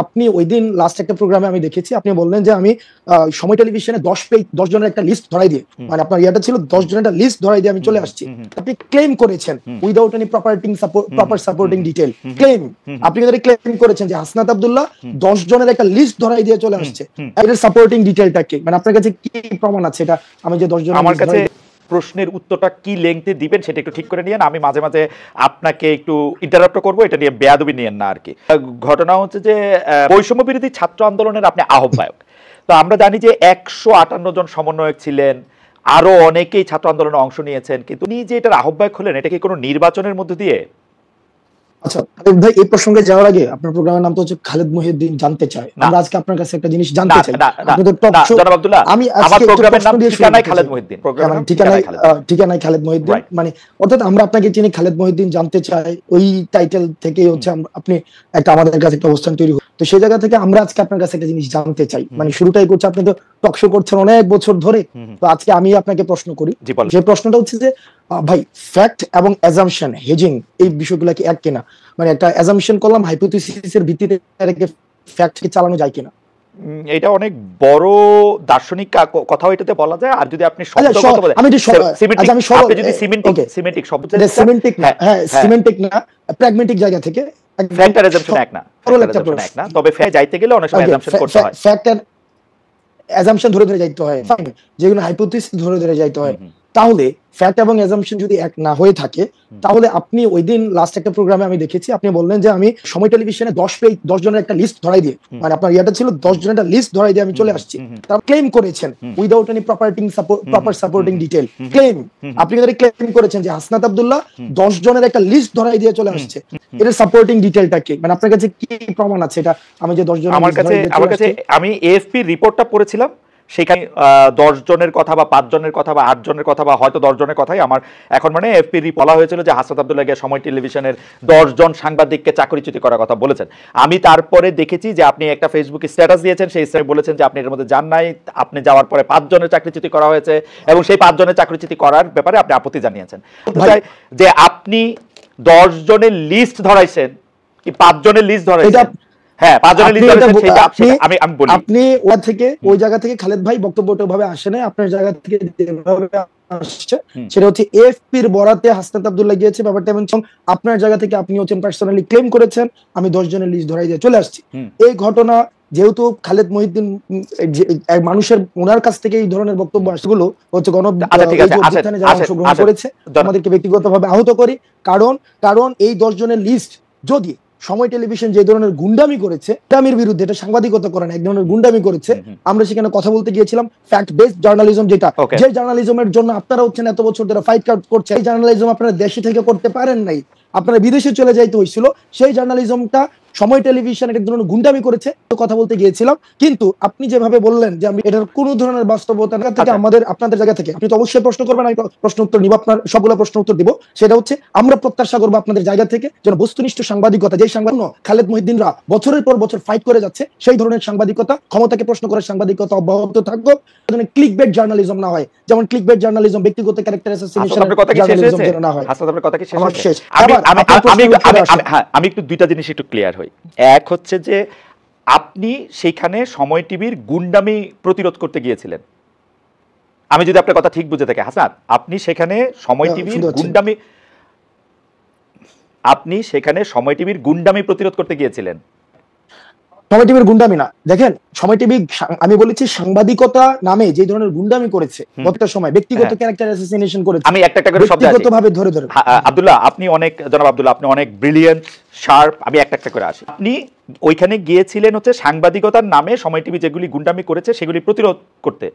আপনি ওই দিন লাস্ট একটা প্রোগ্রামে আমি দেখেছি, আপনি বললেন যে আমি সময় টেলিভিশনে 10 জনের একটা লিস্ট ধরাই দিয়ে, মানে আপনার ইয়াটা ছিল 10 জনের একটা লিস্ট ধরাই দিয়ে আমি চলে আসছি। আপনি ক্লেম করেছেন without any proper supporting detail claim, আপনি কিন্তু ক্লেম করেছেন যে হাসনাত আব্দুল্লাহ 10 জনের একটা লিস্ট ধরাই দিয়ে চলে আসছে। এর সাপোর্টিং ডিটেইলটা কি, মানে আপনার কাছে কি প্রমাণ আছে এটা? আমি যে 10 জন, আমার কাছে প্রশ্নের উত্তরটা কি লেংথে দিবেন সেটা একটু ঠিক করে নিয়েন। আমি মাঝে মাঝে আপনাকে একটু ইন্টারাপ্ট করবো, এটা নিয়ে বেয়াদবি নিয়েন না আর কি। ঘটনা হচ্ছে যে বৈষম্য বিরোধী ছাত্র আন্দোলনের আপনি আহ্বায়ক। তো আমরা জানি যে 158 জন সমন্বয়ক ছিলেন, আরো অনেকেই ছাত্র আন্দোলনে অংশ নিয়েছেন, কিন্তু উনি যে এটার আহ্বায়ক হলেন এটা কি কোনো নির্বাচনের মধ্যে দিয়ে? আচ্ছা ভাই, এই প্রসঙ্গে যাওয়ার আগে আপনার প্রোগ্রামের নাম তো হচ্ছে খালেদ মহিউদ্দিন জানতে চাই। আমরা আজকে আপনার কাছে একটা জিনিস জানতে চাই। আপনি তো টক শো, জনাব আব্দুল্লাহ, আমি আমার আজকে প্রোগ্রামের নাম ঠিকানায় খালেদ মহিউদ্দিন, ঠিকানায় খালেদ মহিউদ্দিন, মানে অর্থাৎ আমরা আপনাকে চিনি খালেদ মহিউদ্দিন জানতে চাই, ওই টাইটেল থেকেই হচ্ছে আপনি একটা আমাদের কাছে একটা অবস্থান তৈরি। তো সেই জায়গা থেকে আমরা আজকে আপনার কাছে একটা জিনিস জানতে চাই, মানে শুরুটাই করছে, আপনি তো টক শো করছেন অনেক বছর ধরে, তো আজকে আমি আপনাকে প্রশ্ন করি। যে প্রশ্নটা হচ্ছে যে ভাই, ফ্যাক্ট এবং অ্যাজাম্পশন হেজিং এই বিষয়গুলো কি এক কিনা? মানে একটা অ্যাজাম্পশন করলাম, হাইপোথিসিসের ভিত্তিতে ফ্যাক্ট কে চালানো যায় কিনা? এটা অনেক বড় দার্শনিক কথা এটাতে বলা যায়। আর যদি আপনি শব্দগত বলেন, আমি যদি সিমেন্টিক শব্দ, সিমেন্টিক না, হ্যাঁ সিমেন্টিক না, প্র্যাগম্যাটিক জায়গা থেকে ফ্যাক্ট আর অ্যাজাম্পশন এক না, তবে ফ্যাক্ট যাইতে গেলে অনেক সময় অ্যাজাম্পশন করতে হয়, ফ্যাক্ট আর অ্যাজাম্পশন ধরে যাইতে হয়, যেগুলো হাইপোথিসিস ধরে যাইতে হয়। তাহলে ফ্যাক্ট এবং অ্যাজাম্পশন যদি এক না হয়ে থাকে, তাহলে আপনি ওই দিন লাস্ট একটা প্রোগ্রামে আমি দেখেছি, আপনি বললেন যে আমি সময় টেলিভিশনে 10 জনের একটা লিস্ট ধরাই দিয়ে, মানে আপনার ইয়াটা ছিল 10 জনের একটা লিস্ট ধরাই দিয়ে আমি চলে আসছি। তারা ক্লেম করেছেন without any proper supporting detail claim, আপনি কিন্তু ক্লেম করেছেন যে হাসনাত আব্দুল্লাহ 10 জনের একটা লিস্ট ধরাই দিয়ে চলে আসছে। এর সাপোর্টিং ডিটেইলটা কি, মানে আপনার কাছে কি প্রমাণ আছে এটা? আমি যে 10 জন, আমার কাছে আমি এএফপি রিপোর্টটা পড়েছিলাম, সেখানে 10 জনের কথা বা 5 জনের কথা বা 8 জনের কথা বা হয়তো 10 জনের কথাই আমার এখন মানে এফপি বলা হয়েছিল যে হাসনাত আব্দুল্লাহ সময় টেলিভিশনের 10 জন সাংবাদিককে চাকরিচ্যুতি করার কথা বলেছেন। আমি তারপরে দেখেছি যে আপনি একটা ফেসবুকে স্ট্যাটাস দিয়েছেন, সেই স্ট্যাটাসে বলেছেন যে আপনি এর মধ্যে যান নাই, আপনি যাওয়ার পরে 5 জনের চাকরিচ্যুতি করা হয়েছে এবং সেই 5 জনের চাকরিচ্যুতি করার ব্যাপারে আপনি আপত্তি জানিয়েছেন। যে আপনি 10 জনের লিস্ট ধরাইছেন কি 5 জনের লিস্ট ধরাইছেন? হ্যাঁ, 5 জনের লিস্ট ধরাইছেন, সেটা আমি বলি। আপনি ওই জায়গা থেকে খালেদ ভাই বক্তব্যটা ভাবে আসে না, আপনার জায়গা থেকে যেভাবে আসছে সেটা হচ্ছে এএফপির বরাতে হাসনাত আব্দুল্লাহ গিয়েছে ব্যাপারটা, এবং আপনার জায়গা থেকে আপনি হচ্ছেন পার্সোনালি ক্লেম করেছেন আমি 10 জনের লিস্ট ধরাই দিয়ে চলে আসছি। এই ঘটনা যেহেতু খালেদ মহিউদ্দিন মানুষের ওনার কাছ থেকে এই ধরনের বক্তব্য আসগুলো হচ্ছে অংশগ্রহণ করেছে, আমাদেরকে ব্যক্তিগতভাবে আহত করি। কারণ এই 10 জনের লিস্ট যদি সময় টেলিভিশন যে ধরনের গুন্ডামি করেছে, গুন্ডামির বিরুদ্ধে, এটা সাংবাদিকতা করে না, এক ধরনের গুন্ডামি করেছে, আমরা সেখানে কথা বলতে গিয়েছিলাম ফ্যাক্ট বেসড জার্নালিজম, যেটা যে জার্নালিজমের জন্য আপনারা হচ্ছেন এত বছর ধরে ফাইট করছে, এই জার্নালিজম আপনারা দেশে থেকে করতে পারেন নাই, আপনারা বিদেশে চলে যাইতে হয়েছিল, সেই জার্নালিজমটা সময় টেলিভিশন এক ধরনের গুন্ডামি করেছে, কথা বলতে গিয়েছিলাম। কিন্তু আপনি যেভাবে বললেন যে আমি এটার কোন ধরনের বাস্তবতা থেকে আপনাদের জায়গা থেকে আপনি তো অবশ্যই প্রশ্ন করবেন, আমি প্রশ্ন উত্তর নিব, আপনার সবগুলো প্রশ্ন উত্তর দিব। সেটা হচ্ছে আমরা প্রত্যাশা করবো আপনাদের জায়গা থেকে যেন বস্তুনিষ্ঠ সাংবাদিকতা, যে সাংবাদিক খালেদ মহিউদ্দিনরা বছরের পর বছর ফাইট করে যাচ্ছে, সেই ধরনের সাংবাদিকতা, ক্ষমতাকে প্রশ্ন করার সাংবাদিকতা অব্যাহত থাকবে, ক্লিকবেট জার্নালিজম না হয়, যেমন ক্লিকবেট জার্নালিজম ব্যক্তিগত ক্যারেক্টার অ্যাসাসিনেশন না হয়। আমি একটু দুইটা জিনিস একটু ক্লিয়ার হই। এক হচ্ছে যে আপনি সেইখানে সময় টিভির গুন্ডামি প্রতিরোধ করতে গিয়েছিলেন, আমি যদি আপনার কথা ঠিক বুঝে থাকি হাসান, আপনি সেখানে সময় টিভির গুন্ডামি প্রতিরোধ করতে গিয়েছিলেন। সময় টিভির গুন্ডামি না, দেখেন সময় টিভি আমি বলেছি সাংবাদিকতা নামে যে ধরনের গুন্ডামি করেছে গত সময়, ব্যক্তিগত ক্যারেক্টার অ্যাসাসিনেশন করেছে, আমি একটা করে শব্দ ব্যক্তিগতভাবে ধরে আব্দুল্লাহ, আপনি অনেক, জনাব আব্দুল্লাহ আপনি অনেক ব্রিলিয়েন্ট শার্প, আমি একটা করে আসি। আপনি ওইখানে গিয়েছিলেন হচ্ছে সাংবাদিকতার নামে সময় টিভি যেগুলি গুন্ডামি করেছে সেগুলি প্রতিরোধ করতে।